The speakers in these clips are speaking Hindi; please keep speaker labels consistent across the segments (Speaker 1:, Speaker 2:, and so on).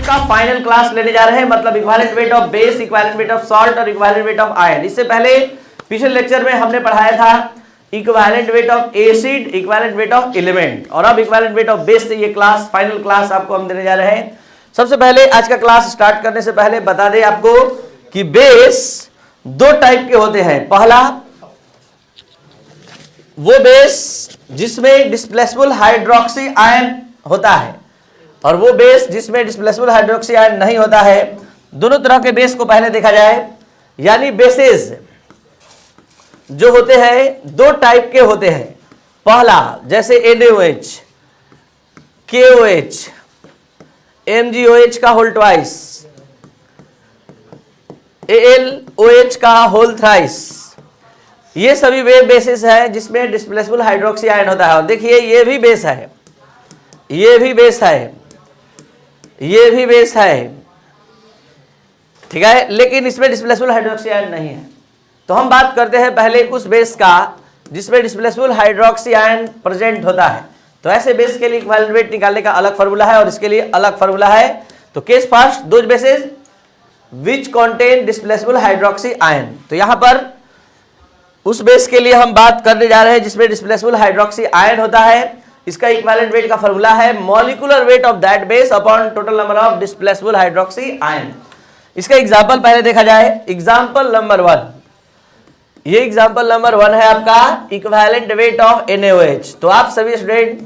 Speaker 1: का फाइनल क्लास लेने जा रहे हैं, मतलब equivalent weight of base, equivalent weight of salt और इक्विवेलेंट वेट ऑफ आयन। इससे पहले पिछले लेक्चर में हमने पढ़ाया था equivalent weight of acid, equivalent weight of element, और अब इक्विवेलेंट वेट ऑफ बेस से ये क्लास फाइनल क्लास आपको हम देने जा रहे हैं। सबसे पहले आज का क्लास स्टार्ट करने से पहले बता दें आपको कि बेस दो टाइप के होते हैं। पहला वो बेस जिसमें डिस्प्लेसेबल हाइड्रोक्सी आयन होता है, और वो बेस जिसमें डिस्प्लेसेबल हाइड्रोक्सी आयन नहीं होता है। दोनों तरह के बेस को पहले देखा जाए, यानी बेसेस जो होते हैं दो टाइप के होते हैं। पहला जैसे NaOH, KOH, MgOH का होल ट्वाइस, AlOH का होल थ्राइस, ये सभी वे बेसिस है जिसमें डिस्प्लेसेबल हाइड्रोक्सी आयन होता है। और देखिए ये भी बेस है, ये भी बेस है, ये भी बेस है, ठीक है, लेकिन इसमें डिस्प्लेसेबल हाइड्रोक्सी आयन नहीं है। तो हम बात करते हैं पहले उस बेस का जिसमें डिस्प्लेसेबल हाइड्रोक्सी आयन प्रेजेंट होता है। तो ऐसे बेस के लिए इक्विवेलेंट वेट निकालने का अलग फार्मूला है और इसके लिए अलग फार्मूला है। तो case first, those bases which contain displaceable hydroxy ion. तो यहां पर उस बेस के लिए हम बात करने जा रहे हैं जिसमें डिस्प्लेसेबल हाइड्रोक्सी आयन होता है। इसका इक्विवेलेंट वेट का फार्मूला है molecular weight of that base upon total number of displaceable hydroxy ion. इसका एग्जांपल पहले देखा जाए। एग्जांपल नंबर 1, ये एग्जांपल नंबर 1 है आपका इक्विवेलेंट वेट ऑफ NaOH। तो आप सभी स्टूडेंट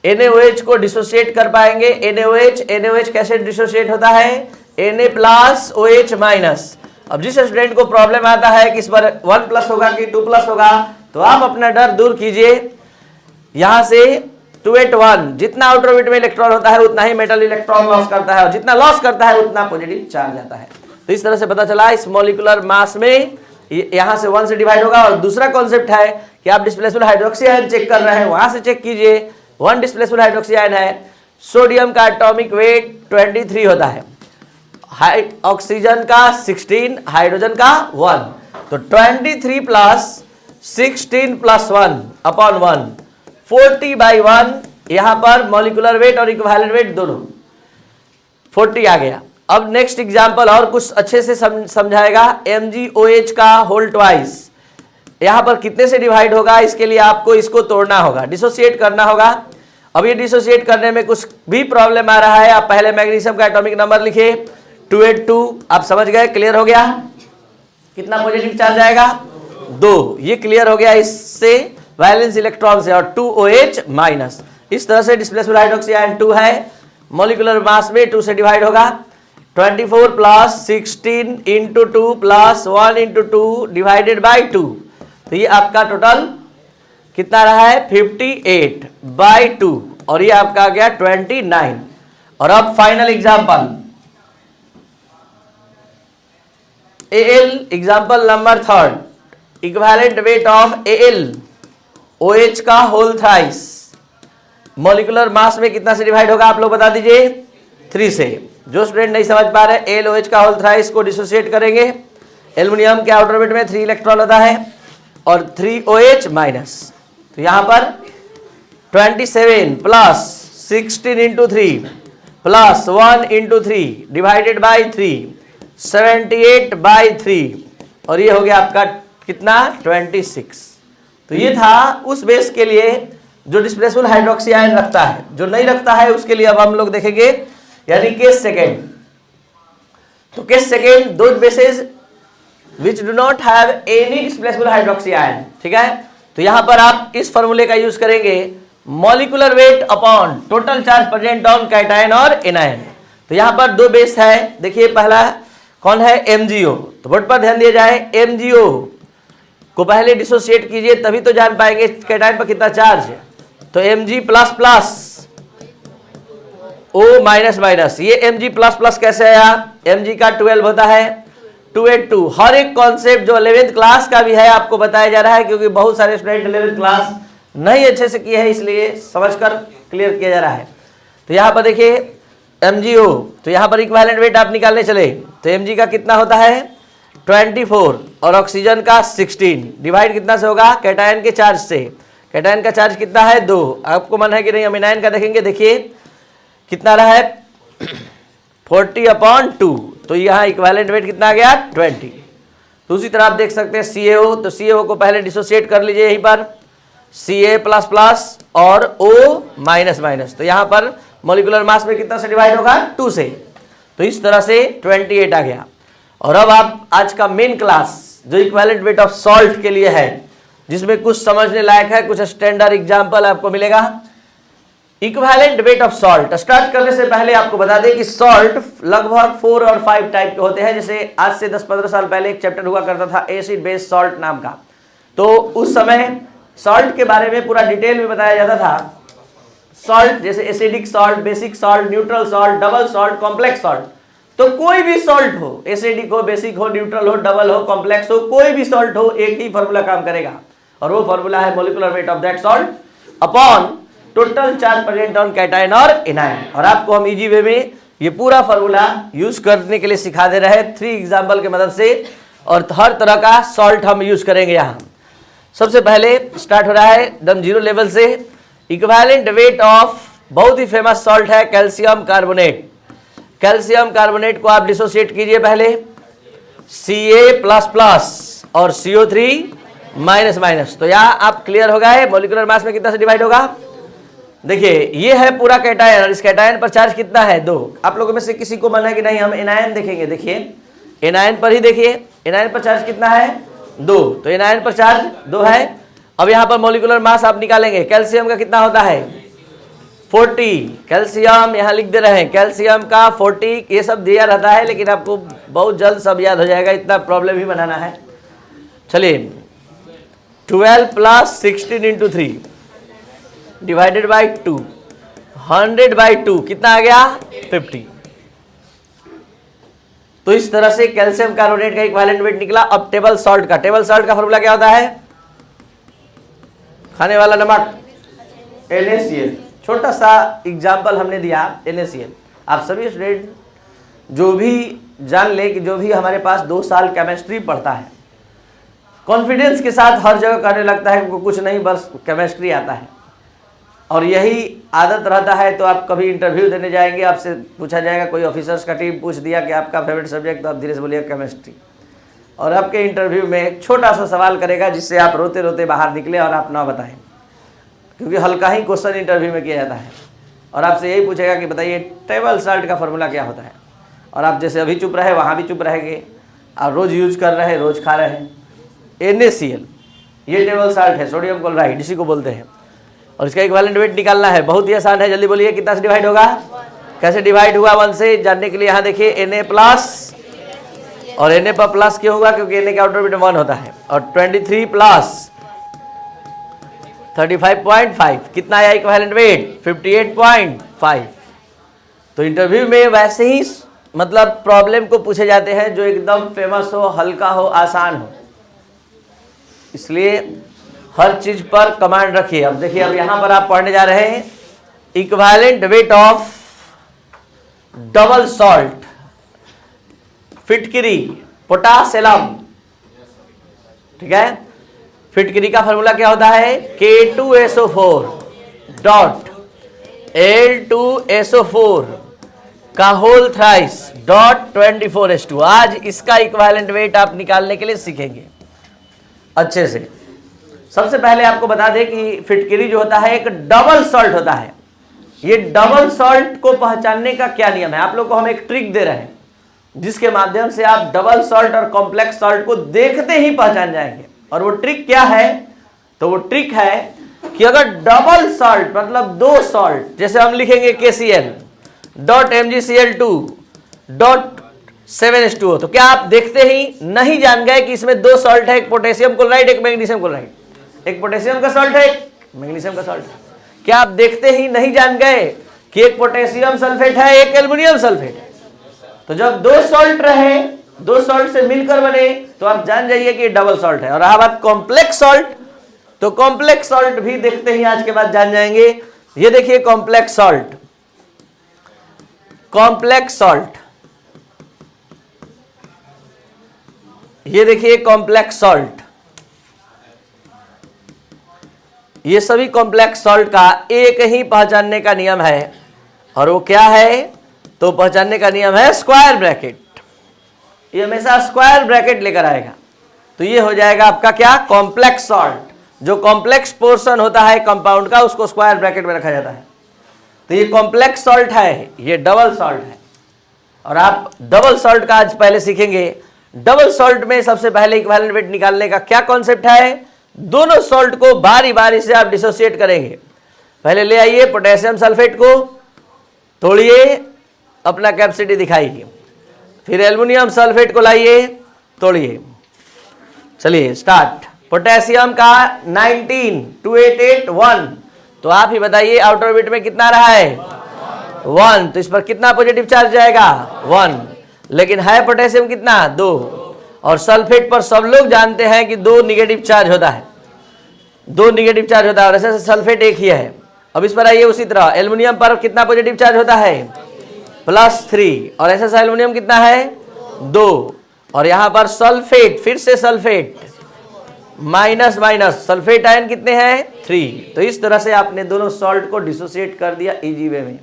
Speaker 1: NaOH को डिसोसिएट कर पाएंगे। NaOH कैसे डिसोसिएट होता है? Na plus OH minus. अब जिस स्टूडेंट को प्रॉब्लम आता है कि इस पर 1 प्लस होगा कि 2 प्लस होगा, तो आप अपना डर दूर कीजिए। यहां से 281, जितना आउटर ऑर्बिट में इलेक्ट्रॉन होता है उतना ही मेटल इलेक्ट्रॉन लॉस करता है, और जितना लॉस करता है उतना पॉजिटिव चार्ज आता है। तो इस तरह से पता चला इस मॉलिक्यूलर मास में यहां से 1 से डिवाइड होगा। और दूसरा कॉन्सेप्ट है कि आप डिस्प्लेसेबल हाइड्रोक्सी आयन चेक कर रहे हैं, वहां से चेक कीजिए। 1 डिस्प्लेसेबल हाइड्रोक्सी आयन है। सोडियम का एटॉमिक वेट 23 होता है, ऑक्सीजन का 16, हाइड्रोजन का 1। तो 23 प्लस 16 प्लस 1 अपॉन 1, 40/1। यहां पर मॉलिक्यूलर वेट और इक्विवेलेंट वेट दोनों 40 आ गया। अब नेक्स्ट एग्जांपल और कुछ अच्छे से समझाएगा। MgOH का होल ट्वाइस, यहां पर कितने से डिवाइड होगा? इसके लिए आपको इसको तोड़ना होगा, डिसोसिएट करना होगा। अब ये डिसोसिएट करने में कुछ भी प्रॉब्लम आ रहा है, आप पहले मैग्नीशियम का एटॉमिक नंबर लिखिए 282। आप समझ गए? क्लियर हो गया? कितना पॉजिटिव चार्ज आएगा? 2। ये क्लियर हो गया इससे, वैलेंस इलेक्ट्रॉन से, और 2OH माइनस। इस तरह से डिस्प्लेसेबल हाइड्रोक्सी आयन 2 है, मॉलिक्यूलर मास में 2 से डिवाइड होगा। 24 plus 16 into 2 plus 1 into 2 divided by 2। तो ये आपका टोटल कितना रहा है? 58/2, और ये आपका आ गया 29। और अब final example Al, example number 3, equivalent weight of AlOH का होल थ्राइस, मॉलिक्यूलर मास में कितना से डिवाइड होगा? आप लोग बता दीजिए। 3 से। जो स्टूडेंट नहीं समझ पा रहे, AlOH का होल थ्राइस को डिसोसिएट करेंगे। एल्युमिनियम के आउटर ऑर्बिट में 3 इलेक्ट्रॉन होता है और 3OH माइनस। तो यहां पर 27 plus 16 into 3 plus 1 into 3 divided by 3, 78/3, और ये हो गया आपका कितना? 26। तो ये था उस बेस के लिए जो डिस्प्लेसेबल हाइड्रोक्सी आयन रखता है। जो नहीं रखता है उसके लिए अब हम लोग देखेंगे, यानी केस सेकेंड। तो केस सेकेंड, दो bases which do not have any displaceable hydroxy ion, ठीक है। तो यहां पर आप इस फॉर्मूले का यूज करेंगे, molecular weight upon total charge present on cation और एनायन। तो यहां पर दो बेस है। देखिए पहला कौन है? MgO। तो बोर्ड पर ध्यान दिया जाए, MgO को पहले डिसोसिएट कीजिए, तभी तो जान पाएंगे कैटायन पर कितना चार्ज है। तो Mg plus plus O minus minus, ये Mg प्लस प्लस कैसे आया? Mg का 12 होता है 282। हर एक कॉन्सेप्ट जो 11th क्लास का भी है आपको बताया जा रहा है, क्योंकि बहुत सारे स्टूडेंट 11th क्लास नहीं अच्छे से किए हैं, इसलिए समझकर क्लियर किया जा रहा है। तो यहाँ पर देखिए MgO, तो यहाँ पर इक्विवेलेंट वेट आप निकालने चले तो Mg का कितना होता है? 24 और ऑक्सीजन का 16 डिवाइड कितना से होगा? कैटायन के चार्ज से। कैटायन का चार्ज कितना है? 2। आपको मन है कि नहीं हम एनायन का देखेंगे। देखिए कितना रहा है? 40/2, तो यहाँ इक्विवेलेंट वेट कितना आ गया 20। तो उसी तरह आप देख सकते हैं CaO, तो CaO को पहले डिसोसिएट कर लीजिए यहीं पर, Ca++ और O माइनस, तो यहाँ पर मॉलिक्यूलर मास में कितना से डिवाइड होगा 2 से, तो इस तरह से 28 आ गया। और अब आप आज का मेन क्लास जो इक्विवेलेंट वेट ऑफ सॉल्ट के लिए है, जिसमें कुछ समझने लायक है, कुछ स्टैंडर्ड एग्जाम्पल आपको मिलेगा। Equivalent weight of salt start करने से पहले आपको बता दें कि सॉल्ट लगभग 4 और 5 टाइप के होते हैं। जैसे आज से 10-15 साल पहले एक चैप्टर हुआ करता था एसिड बेस सॉल्ट नाम का, तो उस समय सॉल्ट के बारे में पूरा डिटेल में बताया जाता था। सॉल्ट जैसे acidic salt, basic salt, neutral salt, double salt, complex salt. तो कोई भी सॉल्ट हो, एसिडिक हो, बेसिक हो, न्यूट्रल हो, डबल हो, कॉम्प्लेक्स हो, कोई भी सॉल्ट हो, एक ही फॉर्मूला काम करेगा, और वो फॉर्मूला है molecular weight of that salt upon total charge present on cation और एनायन। और आपको हम इजी वे में ये पूरा फॉर्मूला यूज करने के लिए सिखा दे रहे हैं 3 एग्जाम्पल की मदद से, और हर तरह का सॉल्ट हम यूज करेंगे यहाँ। सबसे पहले स्टार्ट हो रहा है एकदम 0 लेवल से। इक्विवेलेंट वेट ऑफ बहुत ही फेमस सॉल्ट है कैल्शियम कार्बोनेट। कैल्शियम कार्बोनेट को आप डिसोसिएट कीजिए पहले, Ca++ और CO3-, तो यहाँ आप क्लियर हो गए मॉलिक्यूलर मास में कितना से डिवाइड होगा। देखिए ये है पूरा कैटायन, और इस कैटायन पर चार्ज कितना है 2। आप लोगों में से किसी को मन है कि नहीं हम एनायन देखेंगे, देखिए एनायन पर ही देखिए, एनायन पर चार्ज कितना है 2, तो एनायन पर चार्ज 2 है। अब यहाँ पर मॉलिक्यूलर मास आप निकालेंगे, कैल्शियम का कितना होता है 40, कैल्शियम यहाँ लिख दे रहे हैं, कैल्शियम का 40, ये सब दिया रहता है लेकिन आपको बहुत जल्द सब याद हो जाएगा, इतना प्रॉब्लम ही बनाना है। चलिए 12 + 16 × 3 डिवाइडेड बाई 2, 100/2 कितना आ गया 50। तो इस तरह से कैल्शियम कार्बोनेट का इक्विवेलेंट वेट निकला। अब टेबल सॉल्ट का फॉर्मूला क्या होता है, खाने वाला नमक NaCl। छोटा सा एग्जाम्पल हमने दिया NaCl। आप सभी स्टूडेंट जो भी जान ले कि जो भी हमारे पास 2 साल केमिस्ट्री पढ़ता है, कॉन्फिडेंस के साथ हर जगह करने लगता है कि कुछ नहीं बस केमिस्ट्री आता है, और यही आदत रहता है। तो आप कभी इंटरव्यू देने जाएंगे, आपसे पूछा जाएगा, कोई ऑफिसर्स का टीम पूछ दिया कि आपका फेवरेट सब्जेक्ट, तो आप धीरे से बोलिए केमिस्ट्री, और आपके इंटरव्यू में एक छोटा सा सवाल करेगा जिससे आप रोते रोते बाहर निकले और आप ना बताएं, क्योंकि हल्का ही क्वेश्चन इंटरव्यू में किया जाता है। और आपसे यही पूछेगा कि बताइए टेबल सॉल्ट का फॉर्मूला क्या होता है, और आप जैसे अभी चुप रहे वहाँ भी चुप रहेंगे, और रोज़ यूज कर रहे हैं, रोज़ खा रहे हैं। NaCl ये टेबल सॉल्ट है, सोडियम क्लोराइड इसी को बोलते हैं, और इसका इक्विवेलेंट वेट निकालना है। बहुत ही आसान है, जल्दी बोलिए कितना से डिवाइड होगा, कैसे डिवाइड हुआ 1 से जानने के लिए यहाँ देखिए Na+, और Na पर प्लस क्यों होगा, क्योंकि Na का आउटर वेट 1 होता है, और 23 + 35.5 कितना आया इक्विवेलेंट वेट 58.5। तो इंटरव्यू में वैसे ही मतलब प्रॉब्लम को पूछे जाते हैं जो एकदम फेमस हो, हल्का हो, आसान हो, इसलिए हर चीज पर कमांड रखिए। अब देखिए, अब यहां पर आप पढ़ने जा रहे हैं equivalent weight of double salt फिटकिरी पोटासियम, ठीक है। फिटकिरी का फॉर्मूला क्या होता है K2SO4 डॉट L2SO4 का होल थ्राइस डॉट 24H2। आज इसका इक्विवेलेंट वेट आप निकालने के लिए सीखेंगे अच्छे से। सबसे पहले आपको बता दें कि फिटकिरी जो होता है एक डबल सॉल्ट होता है। ये डबल सॉल्ट को पहचानने का क्या नियम है, आप लोग को हम एक ट्रिक दे रहे हैं जिसके माध्यम से आप डबल सॉल्ट और कॉम्प्लेक्स सॉल्ट को देखते ही पहचान जाएंगे। और वो ट्रिक क्या है, तो वो ट्रिक है कि अगर डबल सॉल्ट मतलब 2 सॉल्ट, जैसे हम लिखेंगे KCl dot MgCl2 dot 7H2O, तो क्या आप देखते ही नहीं जान गए कि इसमें 2 सॉल्ट है, एक पोटेशियम क्लोराइड एक मैग्नीशियम क्लोराइड, एक पोटेशियम का सॉल्ट है एक मैग्नीशियम का सॉल्ट है। क्या आप देखते ही नहीं जान गए कि एक पोटेशियम सल्फेट है एक एल्युमिनियम सल्फेट है। तो जब 2 सॉल्ट रहे, 2 सॉल्ट से मिलकर बने, तो आप जान जाइए कि डबल सॉल्ट है। और रहा बात कॉम्प्लेक्स सॉल्ट, तो कॉम्प्लेक्स सॉल्ट भी देखते ही आज के बाद जान जाएंगे। ये देखिए कॉम्प्लेक्स सॉल्ट, कॉम्प्लेक्स सॉल्ट, ये देखिए कॉम्प्लेक्स सॉल्ट, ये सभी कॉम्प्लेक्स सॉल्ट का एक ही पहचानने का नियम है, और वो क्या है, तो पहचानने का नियम है स्क्वायर ब्रैकेट, ये हमेशा स्क्वायर ब्रैकेट लेकर आएगा। तो ये हो जाएगा आपका क्या, कॉम्प्लेक्स सॉल्ट। जो कॉम्प्लेक्स पोर्शन होता है कंपाउंड का उसको स्क्वायर ब्रैकेट में रखा जाता है। तो ये कॉम्प्लेक्स सॉल्ट है, ये डबल सॉल्ट है। और आप डबल सॉल्ट का आज पहले सीखेंगे। डबल सॉल्ट में सबसे पहले इक्विवेलेंट वेट निकालने का क्या कॉन्सेप्ट है, दोनों सॉल्ट को बारी बारी से आप डिसोसिएट करेंगे। पहले ले आइए पोटेशियम सल्फेट को, तोड़िए, अपना कैपेसिटी दिखाइए। फिर एल्युमिनियम सल्फेट को लाइए, तोड़िए। चलिए स्टार्ट। पोटेशियम का 19, 2881। तो आप ही बताइए आउटर ऑर्बिट में कितना रहा है, 1। तो इस पर कितना पॉजिटिव चार्ज जाएगा, 1। लेकिन है पोटेशियम कितना, 2। और सल्फेट पर सब लोग जानते हैं कि 2 निगेटिव चार्ज होता है, 2 निगेटिव चार्ज होता है। और ऐसे सल्फेट एक ही है। अब इस पर आइए उसी तरह, एल्युमिनियम पर कितना पॉजिटिव चार्ज होता है, +3। और ऐसा एल्युमिनियम कितना है, 2। और यहां पर सल्फेट, फिर से sulphate, minus minus, sulphate ion कितने हैं, 3। तो इस तरह से आपने दोनों सॉल्ट को डिसोसिएट कर दिया इजी वे में।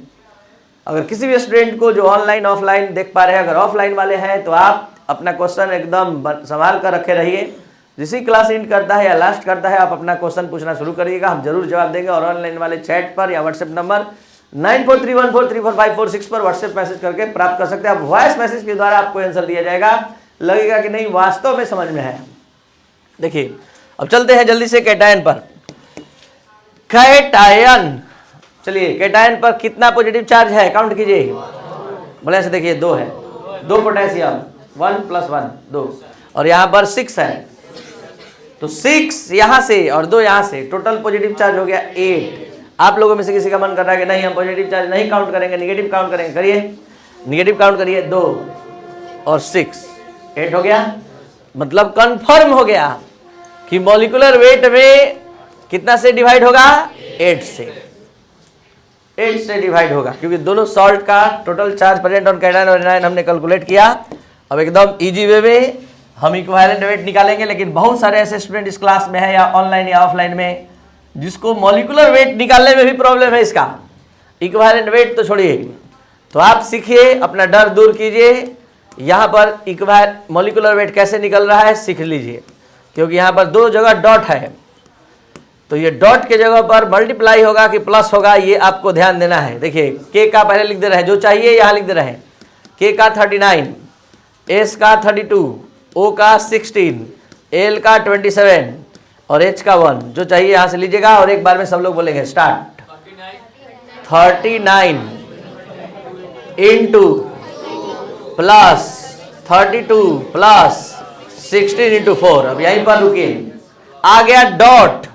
Speaker 1: अगर किसी भी स्टूडेंट को जो ऑनलाइन ऑफलाइन देख पा रहे हैं, अगर ऑफलाइन वाले हैं तो आप अपना क्वेश्चन एकदम संभाल कर रखे रहिए। जिसी क्लास एंड करता है या लास्ट करता है, आप अपना क्वेश्चन पूछना शुरू करिएगा, हम जरूर जवाब देंगे। और ऑनलाइन वाले चैट पर या व्हाट्सएप नंबर 9431434546 पर व्हाट्सएप मैसेज करके प्राप्त कर सकते हैं। आप वॉइस मैसेज के द्वारा आपको आंसर दिया जाएगा, लगेगा कि नहीं वास्तव में समझ में है। देखिए अब चलते हैं जल्दी से कैटायन पर। कैटायन, चलिए कैटायन पर कितना पॉजिटिव चार्ज है, काउंट कीजिए। बोले से देखिए 2 है, 2 पोटेशियम, 1 + 1 2। और यहाँ पर 6 है, तो 6 यहाँ से और 2 यहाँ से, टोटल पॉजिटिव चार्ज हो गया 8। आप लोगों में से किसी का मन कर रहा है कि नहीं हम पॉजिटिव चार्ज नहीं काउंट करेंगे, निगेटिव काउंट करेंगे, करिए। निगेटिव काउंट करिए, 2 और 6, 8 हो गया। मतलब कंफर्म हो गया कि मॉलिक्यूलर वेट में कितना से डिवाइड होगा, 8 से डिवाइड होगा, क्योंकि दोनों सॉल्ट का total charge present on cation और एनायन हमने कैलकुलेट किया। अब एकदम इजी वे में हम इक्विवेलेंट वेट निकालेंगे। लेकिन बहुत सारे ऐसे स्टूडेंट इस क्लास में है या ऑनलाइन या ऑफलाइन में जिसको मॉलिक्यूलर वेट निकालने में भी प्रॉब्लम है। इसका इक्विवेलेंट वेट तो छोड़िए, तो आप सीखिए, अपना डर दूर कीजिए। यहाँ पर मॉलिक्यूलर वेट कैसे निकल रहा है सीख लीजिए, क्योंकि यहाँ पर 2 जगह डॉट है। तो ये डॉट के जगह पर मल्टीप्लाई होगा कि प्लस होगा, ये आपको ध्यान देना है। देखिए के का पहले लिख दे रहे हैं, जो चाहिए यहाँ लिख दे रहे हैं। के का 39, एस का 32, ओ का 16, एल का 27 और एच का 1। जो चाहिए यहाँ से लीजिएगा और एक बार में सब लोग बोलेंगे start. 39 into plus 32 plus 16 into 4। अब यहीं पर रुकिए, आ गया डॉट।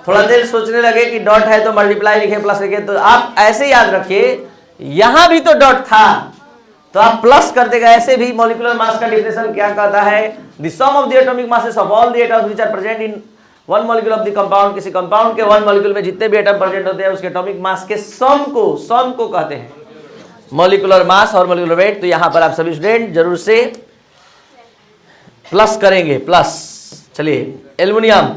Speaker 1: थोड़ा देर सोचने लगे कि डॉट है तो मल्टीप्लाई लिखे, प्लस लिखे, तो आप ऐसे याद रखिए यहां भी तो डॉट था तो आप प्लस कर देगा। ऐसे भी मॉलिक्यूलर मास का डेफिनेशन क्या कहता है, the sum of the atomic masses of all the atoms which are present in one molecule of the compound. किसी कंपाउंड के 1 मॉलिक्यूल में जितने भी एटम प्रेजेंट होते हैं उसके एटॉमिक मास के सम को कहते हैं मॉलिक्यूलर मास और मॉलिक्यूलर वेट। तो यहां पर आप सभी स्टूडेंट जरूर से प्लस करेंगे, प्लस। चलिए एल्युमिनियम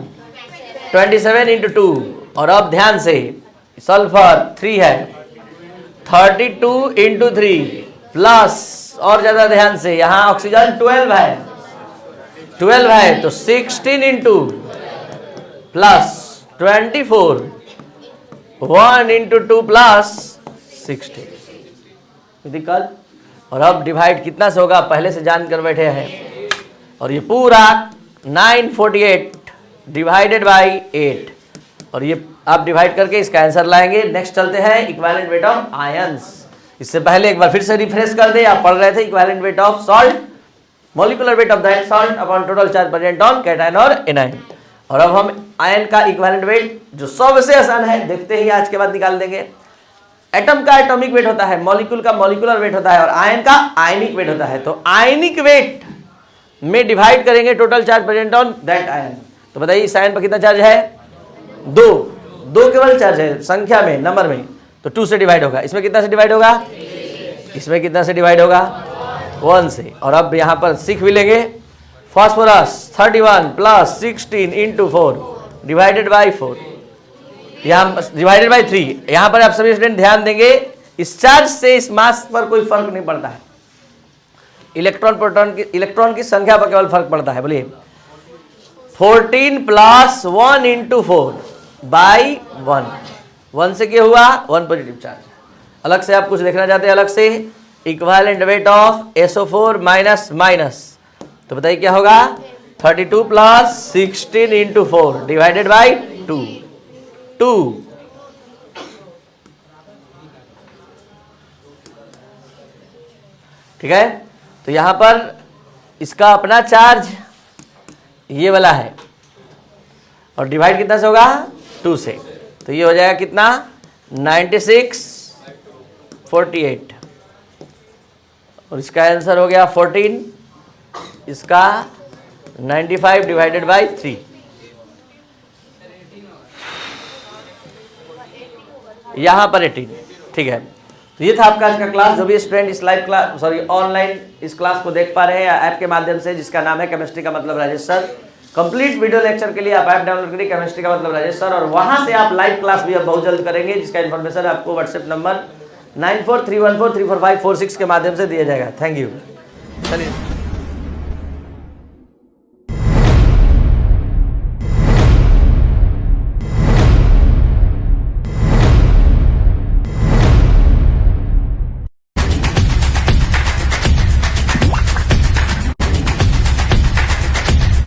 Speaker 1: 27 इंटू 2। और अब ध्यान से सल्फर 3 है, 32 इंटू 3 प्लस, और ज्यादा ध्यान से यहां ऑक्सीजन 12 है तो 16 इंटू प्लस 24, 1 इंटू 2 प्लस 16। दिक्कत। और अब डिवाइड कितना से होगा पहले से जानकर बैठे हैं। और ये पूरा 948 डिवाइडेड बाई 8। और ये आप डिवाइड करके इसका आंसर लाएंगे। नेक्स्ट चलते हैं इक्विवेलेंट वेट ऑफ आयंस। इससे पहले एक बार फिर से रिफ्रेश कर दे, आप पढ़ रहे थे equivalent weight of salt, molecular weight of that salt upon total charge present on cation और एनायन। और अब हम आयन का इक्विवेलेंट वेट, जो सबसे आसान है, देखते ही आज के बाद निकाल देंगे। एटम का एटॉमिक वेट होता है, मॉलिक्यूल का मॉलिक्यूलर वेट होता है और आयन का आयनिक वेट होता है। तो आयनिक वेट में डिवाइड करेंगे total charge present on that ion. तो बताइए इस आयन पर कितना चार्ज है, 2 केवल चार्ज है संख्या में, नंबर में, तो 2 से डिवाइड होगा। इसमें कितना से डिवाइड होगा, इसमें कितना से डिवाइड होगा, 1 से। और अब यहाँ पर सीख भी लेंगे। Phosphorus 31 plus 16 into 4 divided by 4, यहाँ डिवाइडेड बाई 3। यहाँ पर आप सभी स्टूडेंट ध्यान देंगे, इस चार्ज से इस मास पर कोई फर्क नहीं पड़ता है, इलेक्ट्रॉन की संख्या पर केवल फर्क पड़ता है। बोलिए 14 प्लस 1 इंटू 4 बाई 1, 1 से क्या हुआ 1 पॉजिटिव चार्ज। अलग से आप कुछ देखना चाहते हैं, अलग से equivalent weight of SO4 minus minus, तो बताइए क्या होगा 32 प्लस 16 इंटू 4 डिवाइडेड बाई 2। ठीक है, तो यहां पर इसका अपना चार्ज ये वाला है और डिवाइड कितना से होगा 2 से, तो ये हो जाएगा कितना 9648 और इसका आंसर हो गया 14, इसका 95 डिवाइडेड बाई 3। यहां पर 18। ठीक है, तो ये था आपका आज का क्लास। जो भी स्टूडेंट इस लाइव क्लास ऑनलाइन इस क्लास को देख पा रहे हैं ऐप के माध्यम से, जिसका नाम है केमिस्ट्री का मतलब Rajesh sir, complete video lecture के लिए आप ऐप डाउनलोड करिए केमिस्ट्री का मतलब राजेश सर, और वहां से आप लाइव क्लास भी अब बहुत जल्द करेंगे, जिसका इन्फॉर्मेशन आपको व्हाट्सएप नंबर 9431434546 के माध्यम से दिया जाएगा। Thank you. चलिए।